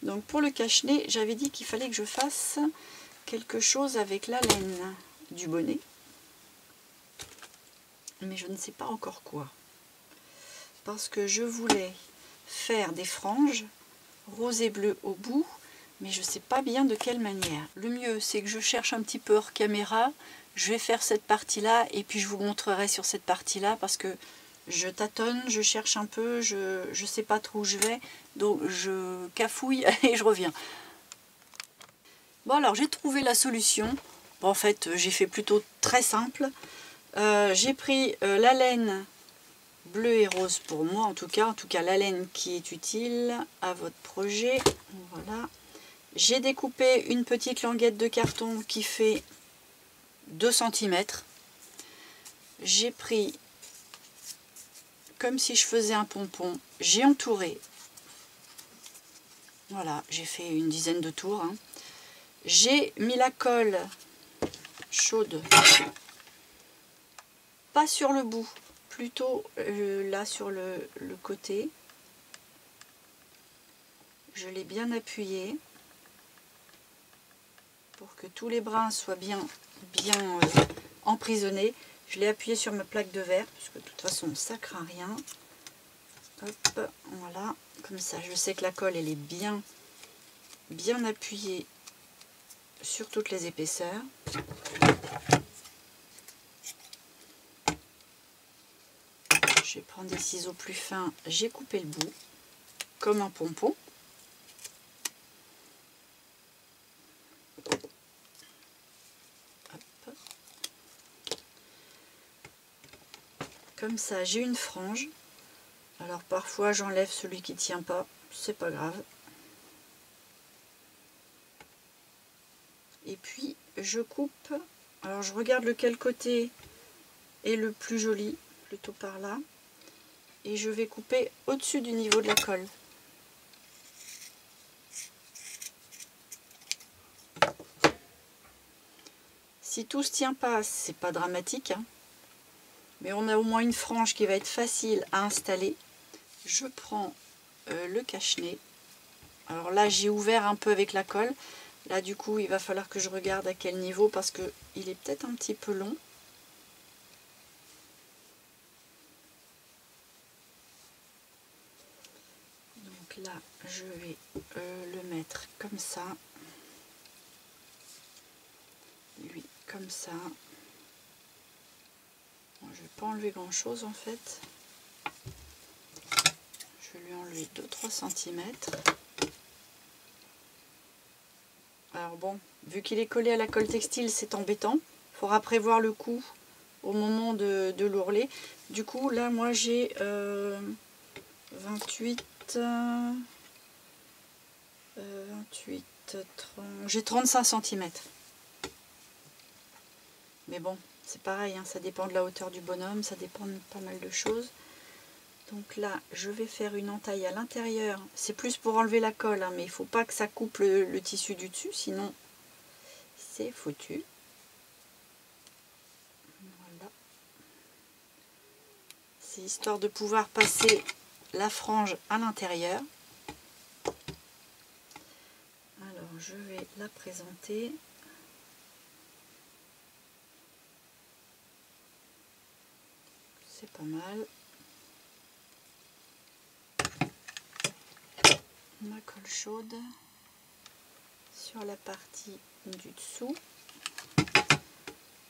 Donc pour le cache-nez, j'avais dit qu'il fallait que je fasse quelque chose avec la laine du bonnet. Mais je ne sais pas encore quoi. Parce que je voulais faire des franges rose et bleu au bout, mais je ne sais pas bien de quelle manière. Le mieux, c'est que je cherche un petit peu hors caméra. Je vais faire cette partie-là et puis je vous montrerai sur cette partie-là parce que je tâtonne, je cherche un peu, je ne sais pas trop où je vais, donc je cafouille et je reviens. Bon alors, j'ai trouvé la solution. Bon, en fait, j'ai fait plutôt très simple. J'ai pris la laine bleu et rose pour moi, en tout cas la laine qui est utile à votre projet. Voilà. J'ai découpé une petite languette de carton qui fait 2 cm. J'ai pris, comme si je faisais un pompon, j'ai entouré. Voilà, j'ai fait une dizaine de tours. Hein. J'ai mis la colle chaude, pas sur le bout, plutôt là sur le côté. Je l'ai bien appuyé pour que tous les brins soient bien emprisonnés. Je l'ai appuyé sur ma plaque de verre, parce que de toute façon ça craint rien. Hop, voilà, comme ça je sais que la colle elle est bien appuyée sur toutes les épaisseurs. Je vais prendre des ciseaux plus fins, j'ai coupé le bout, comme un pompon. Hop. Comme ça j'ai une frange. Alors parfois j'enlève celui qui tient pas, c'est pas grave. Et puis je coupe, alors je regarde lequel côté est le plus joli, plutôt par là. Et je vais couper au-dessus du niveau de la colle. Si tout se tient pas, c'est pas dramatique, hein. Mais on a au moins une frange qui va être facile à installer. Je prends le cache-nez. Alors là, j'ai ouvert un peu avec la colle. Là, du coup, il va falloir que je regarde à quel niveau parce que il est peut-être un petit peu long. Donc là, je vais le mettre comme ça. Lui, comme ça. Bon, je ne vais pas enlever grand chose en fait. Je vais lui enlever 2-3 cm. Alors bon, vu qu'il est collé à la colle textile, c'est embêtant. Il faudra prévoir le coup au moment de l'ourler. Du coup, là, moi, j'ai 28, 30, j'ai 35 cm. Mais bon, c'est pareil, hein, ça dépend de la hauteur du bonhomme, ça dépend de pas mal de choses. Donc là, je vais faire une entaille à l'intérieur. C'est plus pour enlever la colle, hein, mais il ne faut pas que ça coupe le tissu du dessus, sinon c'est foutu. Voilà. C'est histoire de pouvoir passer la frange à l'intérieur. Alors, je vais la présenter. C'est pas mal. Ma colle chaude sur la partie du dessous.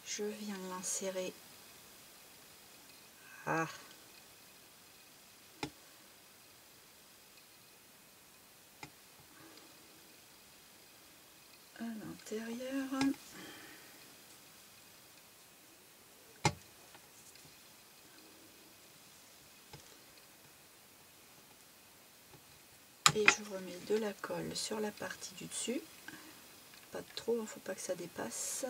Je viens l'insérer à l'intérieur. Et je remets de la colle sur la partie du dessus. Pas trop, il ne faut pas que ça dépasse.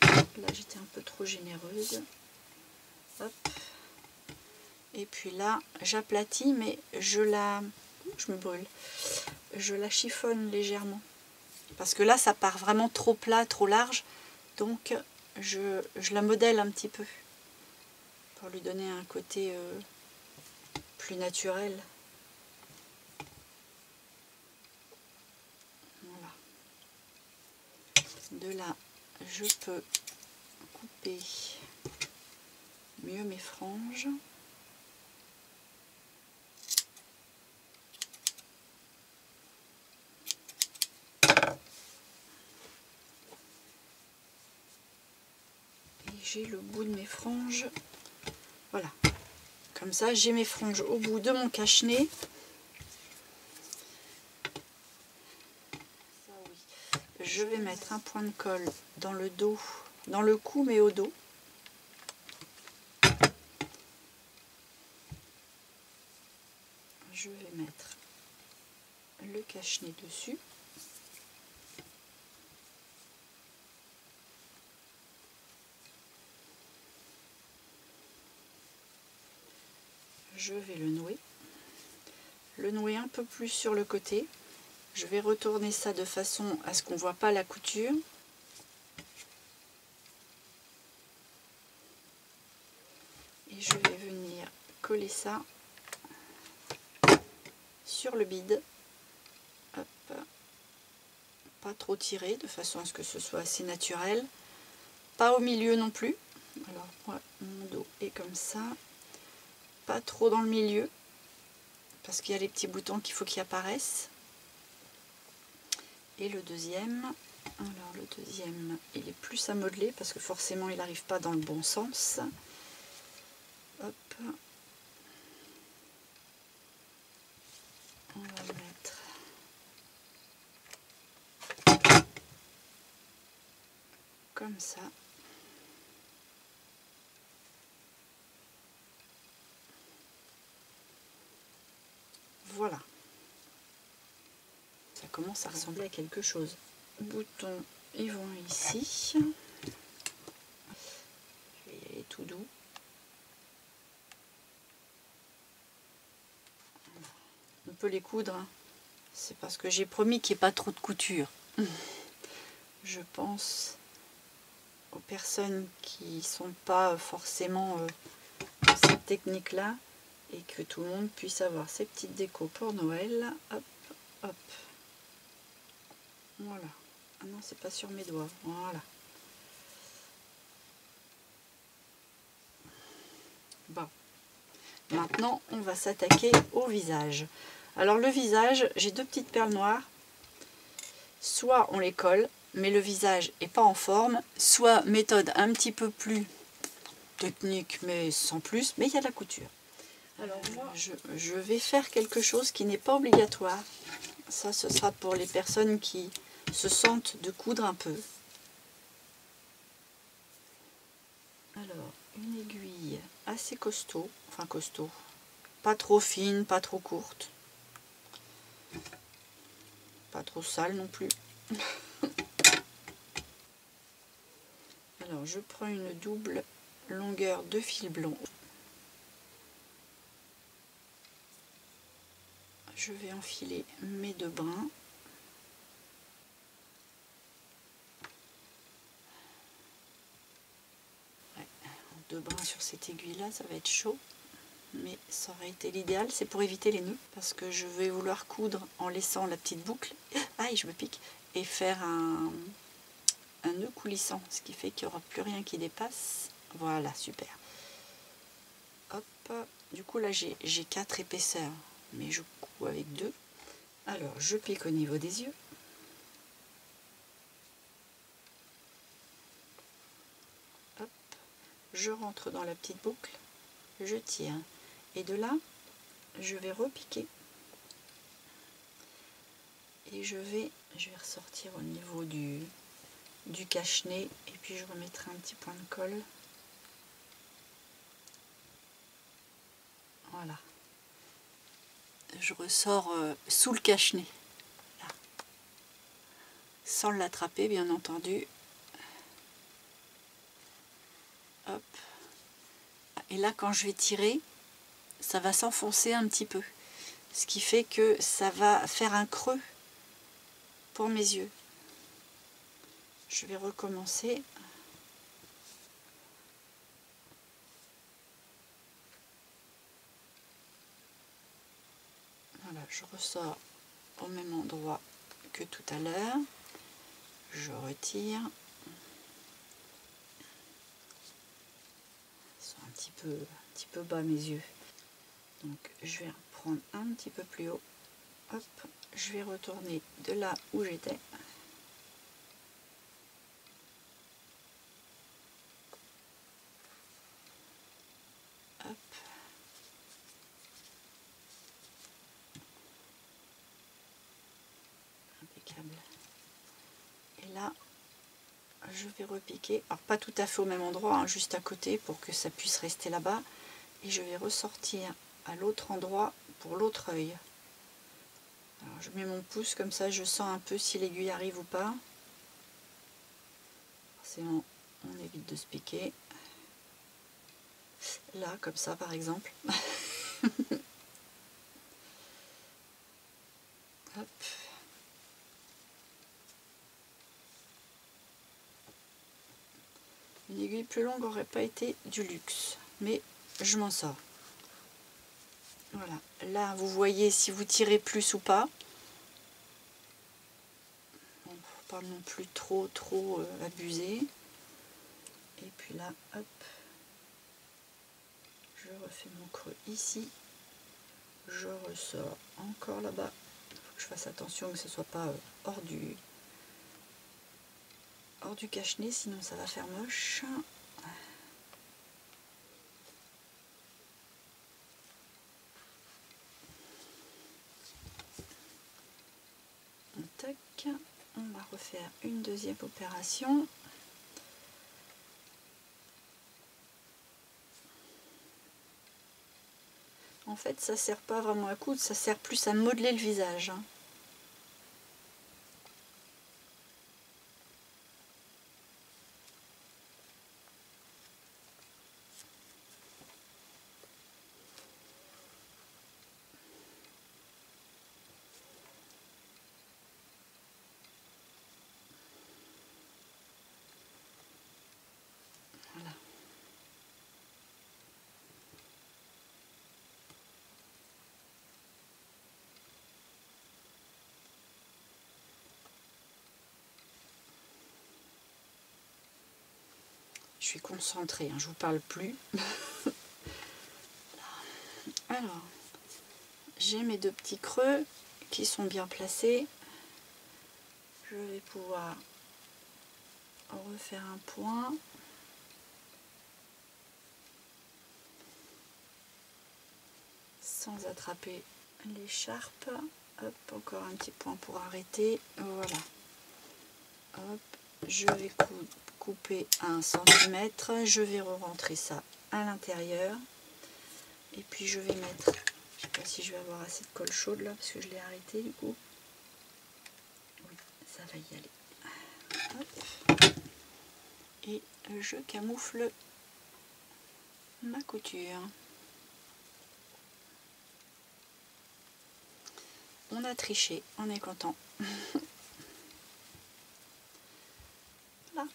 Là j'étais un peu trop généreuse. Hop. Et puis là j'aplatis, mais je me brûle. Je la chiffonne légèrement. Parce que là ça part vraiment trop plat, trop large. Donc je la modèle un petit peu. Pour lui donner un côté plus naturel. Voilà. De là, je peux couper mieux mes franges. Et j'ai le bout de mes franges. Voilà. Comme ça, j'ai mes franges au bout de mon cache-nez. Je vais mettre un point de colle dans le dos, dans le cou mais au dos. Je vais mettre le cache-nez dessus. Je vais le nouer un peu plus sur le côté. Je vais retourner ça de façon à ce qu'on ne voit pas la couture. Et je vais venir coller ça sur le bide. Hop. Pas trop tirer, de façon à ce que ce soit assez naturel. Pas au milieu non plus. Alors moi, mon dos est comme ça. Pas trop dans le milieu, parce qu'il y a les petits boutons qu'il faut qu'ils apparaissent. Et le deuxième, alors le deuxième, il est plus à modeler, parce que forcément il n'arrive pas dans le bon sens. Hop. On va le mettre comme ça. Voilà. Ça commence à ressembler à quelque chose. Les boutons, ils vont ici. Je vais y aller tout doux. On peut les coudre. C'est parce que j'ai promis qu'il n'y ait pas trop de couture. Je pense aux personnes qui ne sont pas forcément dans cette technique-là, et que tout le monde puisse avoir ses petites décos pour Noël. Hop, hop. Voilà. Ah non, c'est pas sur mes doigts. Voilà. Bon. Maintenant, on va s'attaquer au visage. Alors le visage, j'ai deux petites perles noires. Soit on les colle, mais le visage n'est pas en forme. Soit méthode un petit peu plus technique, mais sans plus. Mais il y a de la couture. Alors moi, je vais faire quelque chose qui n'est pas obligatoire. Ça, ce sera pour les personnes qui se sentent de coudre un peu. Alors, une aiguille assez costaud, enfin costaud, pas trop fine, pas trop courte, pas trop sale non plus. Alors, je prends une double longueur de fil blond. Je vais enfiler mes deux brins. Ouais, deux brins sur cette aiguille là, ça va être chaud, mais ça aurait été l'idéal. C'est pour éviter les nœuds, parce que je vais vouloir coudre en laissant la petite boucle. Aïe, je me pique. Et faire un nœud coulissant, ce qui fait qu'il n'y aura plus rien qui dépasse. Voilà, super. Hop, du coup là j'ai 4 épaisseurs, mais je couds avec 2. Alors je pique au niveau des yeux. Hop, je rentre dans la petite boucle, je tire, et de là je vais repiquer. Et je vais ressortir au niveau du cache-nez, et puis je remettrai un petit point de colle. Voilà. je ressors sous le cache-nez, sans l'attraper bien entendu. Hop. Et là quand je vais tirer, ça va s'enfoncer un petit peu, ce qui fait que ça va faire un creux pour mes yeux. Je vais recommencer. Voilà, je ressors au même endroit que tout à l'heure. Je retire. Ils sont un petit peu bas mes yeux. Donc je vais prendre un petit peu plus haut. Hop, je vais retourner de là où j'étais. Hop. Impeccable. Et là, je vais repiquer. Alors pas tout à fait au même endroit, hein, juste à côté pour que ça puisse rester là-bas. Et je vais ressortir à l'autre endroit pour l'autre œil. Alors je mets mon pouce comme ça, je sens un peu si l'aiguille arrive ou pas. Forcément, on évite de se piquer. Là, comme ça par exemple. Hop. Une aiguille plus longue n'aurait pas été du luxe, mais je m'en sors. Voilà, là vous voyez si vous tirez plus ou pas. Bon, faut pas non plus trop abuser. Et puis là, hop, je refais mon creux ici. Je ressors encore là-bas. Il faut que je fasse attention que ce ne soit pas hors du cache-nez, sinon ça va faire moche. Tac, on va refaire une deuxième opération. En fait, ça sert pas vraiment à coudre, ça sert plus à modeler le visage. Hein. Voilà. Je suis concentrée, hein, je vous parle plus. Alors, j'ai mes deux petits creux qui sont bien placés. Je vais pouvoir refaire un point. Sans attraper l'écharpe. Hop, encore un petit point pour arrêter. Voilà. Hop, je vais couper à 1 cm. Je vais re-rentrer ça à l'intérieur. Et puis je vais mettre, je sais pas si je vais avoir assez de colle chaude là, parce que je l'ai arrêté du coup. Oui, ça va y aller. Hop. Et je camoufle ma couture. On a triché, on est content. Voilà.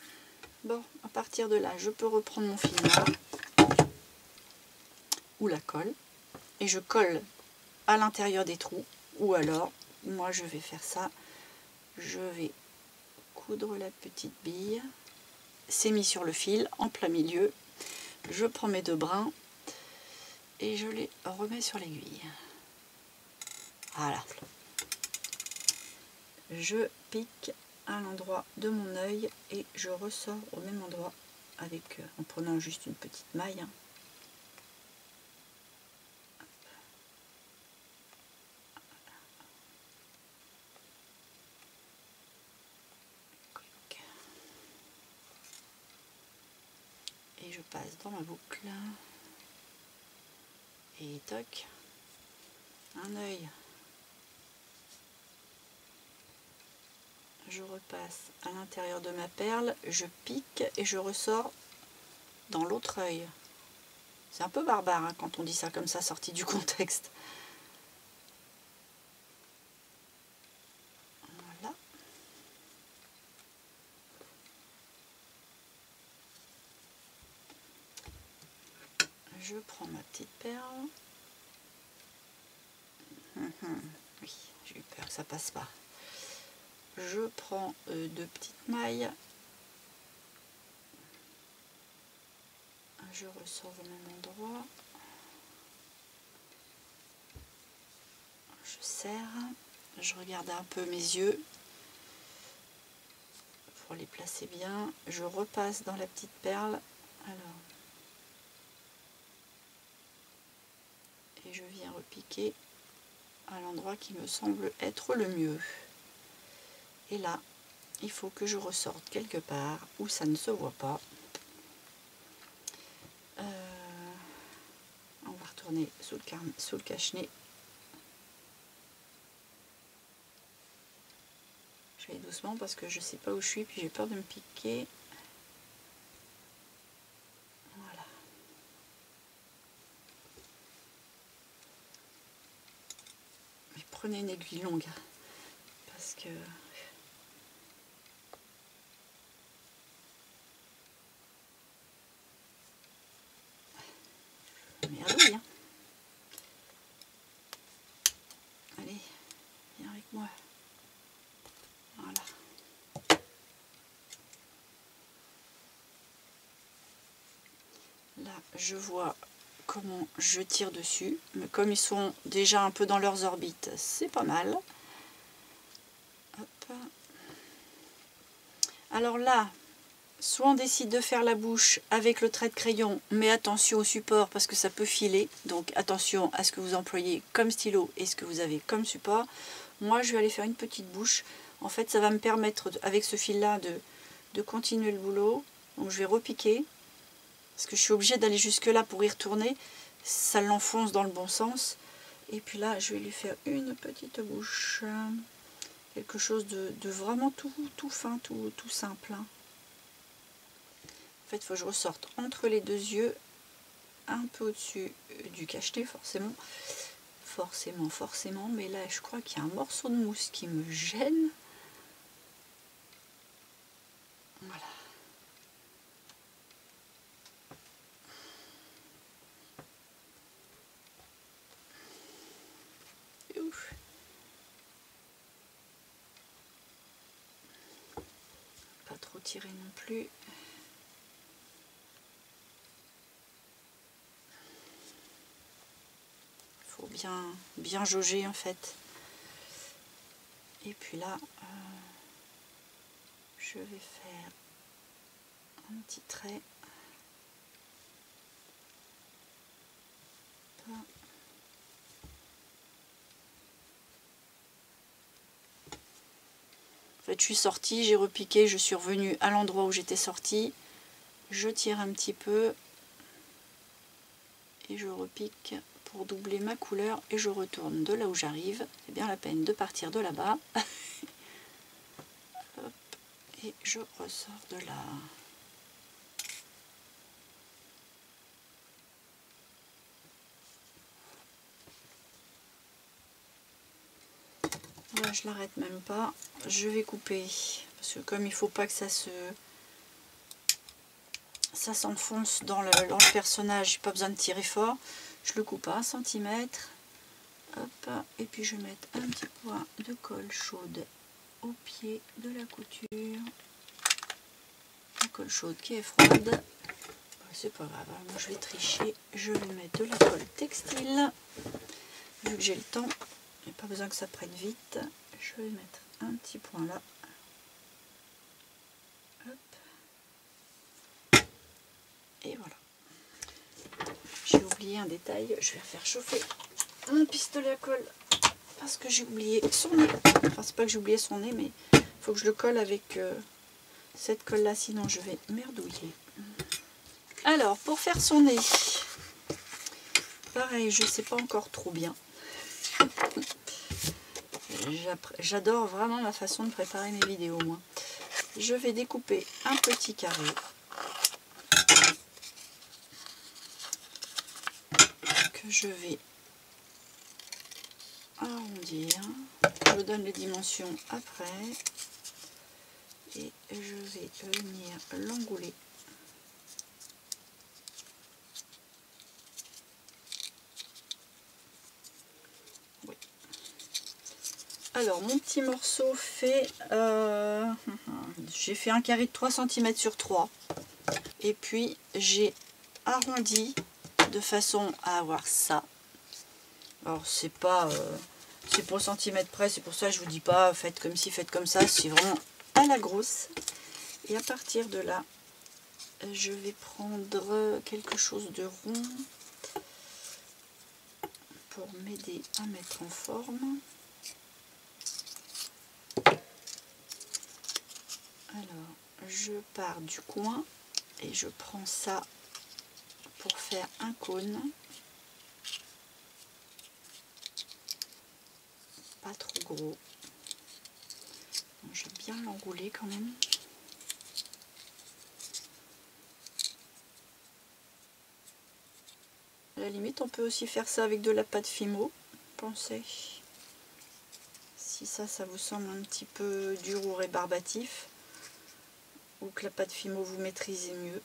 Bon, à partir de là, je peux reprendre mon fil noir ou la colle et je colle à l'intérieur des trous. Ou alors, moi je vais faire ça, je vais coudre la petite bille. C'est mis sur le fil en plein milieu. Je prends mes deux brins et je les remets sur l'aiguille. Voilà. Je pique à l'endroit de mon œil et je ressors au même endroit avec en prenant juste une petite maille. Et je passe dans ma boucle et toc, un œil. Je repasse à l'intérieur de ma perle, je pique et je ressors dans l'autre œil. C'est un peu barbare hein, quand on dit ça comme ça, sorti du contexte. Voilà. Je prends ma petite perle. Oui, j'ai eu peur que ça passe pas. Je prends deux petites mailles. Je ressors au même endroit. Je serre. Je regarde un peu mes yeux pour les placer bien. Je repasse dans la petite perle. Alors, et je viens repiquer à l'endroit qui me semble être le mieux. Et là, il faut que je ressorte quelque part où ça ne se voit pas. On va retourner sous le cache-nez. Je vais doucement parce que je sais pas où je suis, puis j'ai peur de me piquer. Voilà. Mais prenez une aiguille longue parce que merdouille, hein. Allez, viens avec moi. Voilà. Là, je vois comment je tire dessus, mais comme ils sont déjà un peu dans leurs orbites, c'est pas mal. Hop. Alors là, soit on décide de faire la bouche avec le trait de crayon, mais attention au support parce que ça peut filer, donc attention à ce que vous employez comme stylo et ce que vous avez comme support. Moi je vais aller faire une petite bouche, en fait ça va me permettre avec ce fil là de continuer le boulot, donc je vais repiquer, parce que je suis obligée d'aller jusque là pour y retourner, ça l'enfonce dans le bon sens, et puis là je vais lui faire une petite bouche, quelque chose de vraiment tout fin, tout simple, hein. En fait, il faut que je ressorte entre les deux yeux, un peu au-dessus du cache-nez, forcément, mais là, je crois qu'il y a un morceau de mousse qui me gêne. Voilà. Ouf. Pas trop tirer non plus. Faut bien jauger en fait. Et puis là, je vais faire un petit trait. En fait, je suis sortie, j'ai repiqué, je suis revenue à l'endroit où j'étais sortie. Je tire un petit peu et je repique pour doubler ma couleur et je retourne de là où j'arrive. C'est bien la peine de partir de là-bas. Et je ressors de là. Là, je l'arrête même pas. Je vais couper parce que comme il faut pas que ça s'enfonce dans le personnage, j'ai pas besoin de tirer fort. Je le coupe à 1 cm. Hop, et puis je vais mettre un petit point de colle chaude au pied de la couture. La colle chaude qui est froide. C'est pas grave, moi je vais tricher. Je vais mettre de la colle textile. Vu que j'ai le temps, il n'y a pas besoin que ça prenne vite. Je vais mettre un petit point là. Hop. Et voilà. J'ai oublié un détail, je vais faire chauffer mon pistolet à colle parce que j'ai oublié son nez. Enfin, c'est pas que j'ai oublié son nez, mais il faut que je le colle avec cette colle là, sinon je vais merdouiller. Alors, pour faire son nez, pareil, je sais pas encore trop bien. J'adore vraiment ma façon de préparer mes vidéos, moi. Je vais découper un petit carré. Que je vais arrondir. Je vous donne les dimensions après. Et je vais venir l'engouler. Oui. Alors, mon petit morceau fait... j'ai fait un carré de 3 cm sur 3. Et puis, j'ai arrondi de façon à avoir ça. Alors, c'est pas... c'est pour centimètre près, c'est pour ça que je vous dis pas faites comme ci, faites comme ça. C'est vraiment à la grosse. Et à partir de là, je vais prendre quelque chose de rond pour m'aider à mettre en forme. Alors, je pars du coin et je prends ça pour faire un cône. Pas trop gros. Je vais bien l'enrouler quand même. À la limite, on peut aussi faire ça avec de la pâte Fimo. Pensez. Si ça vous semble un petit peu dur ou rébarbatif, ou que la pâte Fimo vous maîtrisez mieux.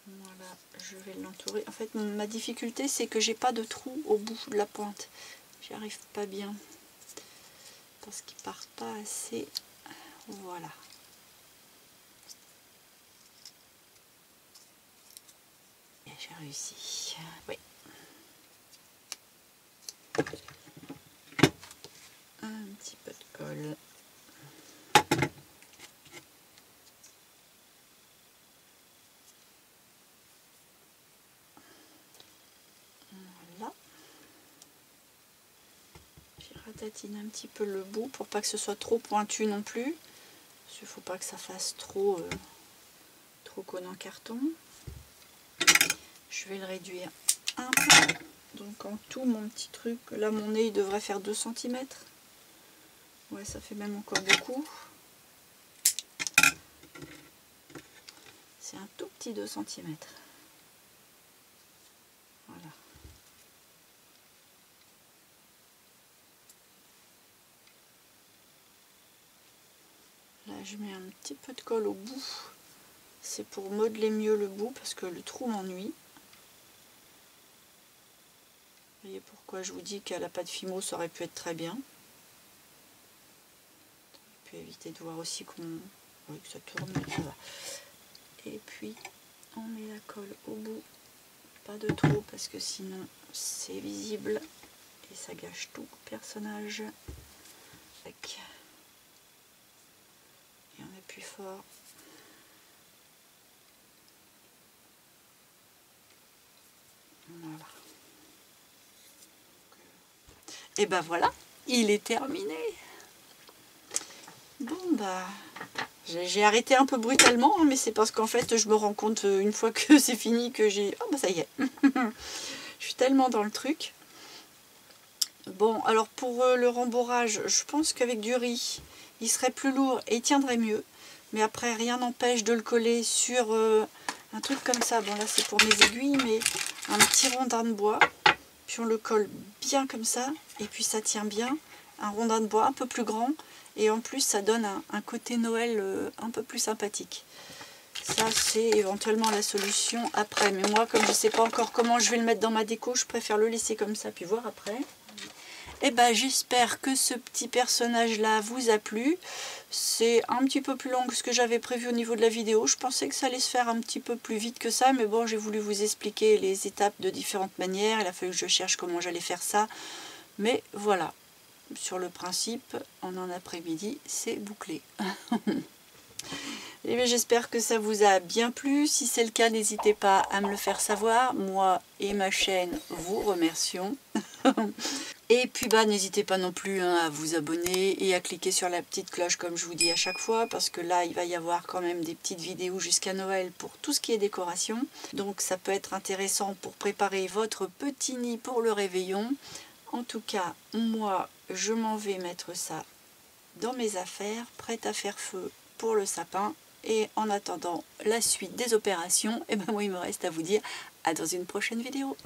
Voilà, je vais l'entourer. En fait, ma difficulté, c'est que j'ai pas de trou au bout de la pointe. J'y arrive pas bien. Parce qu'il part pas assez. Voilà. Et j'ai réussi. Oui. Un petit peu de colle. Voilà. J'ai ratatiné un petit peu le bout pour pas que ce soit trop pointu non plus. Parce qu'il ne faut pas que ça fasse trop cône en carton. Je vais le réduire un peu. Donc en tout, mon petit truc, là mon nez il devrait faire 2 cm. Ouais, ça fait même encore beaucoup. C'est un tout petit 2 cm. Voilà. Là, je mets un petit peu de colle au bout. C'est pour modeler mieux le bout parce que le trou m'ennuie. Vous voyez pourquoi je vous dis qu'à la pâte Fimo, ça aurait pu être très bien. On peut éviter de voir aussi que ça tourne. Voilà. Et puis, on met la colle au bout. Pas de trop parce que sinon, c'est visible. Et ça gâche tout personnage. Tac. Et on appuie fort. Voilà. Et ben voilà, il est terminé. Bon bah, j'ai arrêté un peu brutalement, hein, mais c'est parce qu'en fait je me rends compte une fois que c'est fini que j'ai... Oh bah ça y est. Je suis tellement dans le truc. Bon, alors pour le rembourrage, je pense qu'avec du riz, il serait plus lourd et il tiendrait mieux. Mais après, rien n'empêche de le coller sur un truc comme ça. Bon là c'est pour mes aiguilles, mais un petit rondin de bois. Puis on le colle bien comme ça, et puis ça tient bien. Un rondin de bois un peu plus grand, et en plus ça donne un côté Noël un peu plus sympathique. Ça c'est éventuellement la solution après, mais moi comme je ne sais pas encore comment je vais le mettre dans ma déco, je préfère le laisser comme ça, puis voir après. Et ben j'espère que ce petit personnage là vous a plu. C'est un petit peu plus long que ce que j'avais prévu au niveau de la vidéo. Je pensais que ça allait se faire un petit peu plus vite que ça, mais bon, j'ai voulu vous expliquer les étapes de différentes manières. Il a fallu que je cherche comment j'allais faire ça. Mais voilà, sur le principe, en un après-midi, c'est bouclé. Et bien j'espère que ça vous a bien plu. Si c'est le cas, n'hésitez pas à me le faire savoir. Moi et ma chaîne vous remercions. Et puis bah n'hésitez pas non plus à vous abonner et à cliquer sur la petite cloche comme je vous dis à chaque fois, parce que là il va y avoir quand même des petites vidéos jusqu'à Noël pour tout ce qui est décoration. Donc ça peut être intéressant pour préparer votre petit nid pour le réveillon. En tout cas, moi, je m'en vais mettre ça dans mes affaires, prête à faire feu pour le sapin. Et en attendant la suite des opérations, et ben moi, il me reste à vous dire à dans une prochaine vidéo.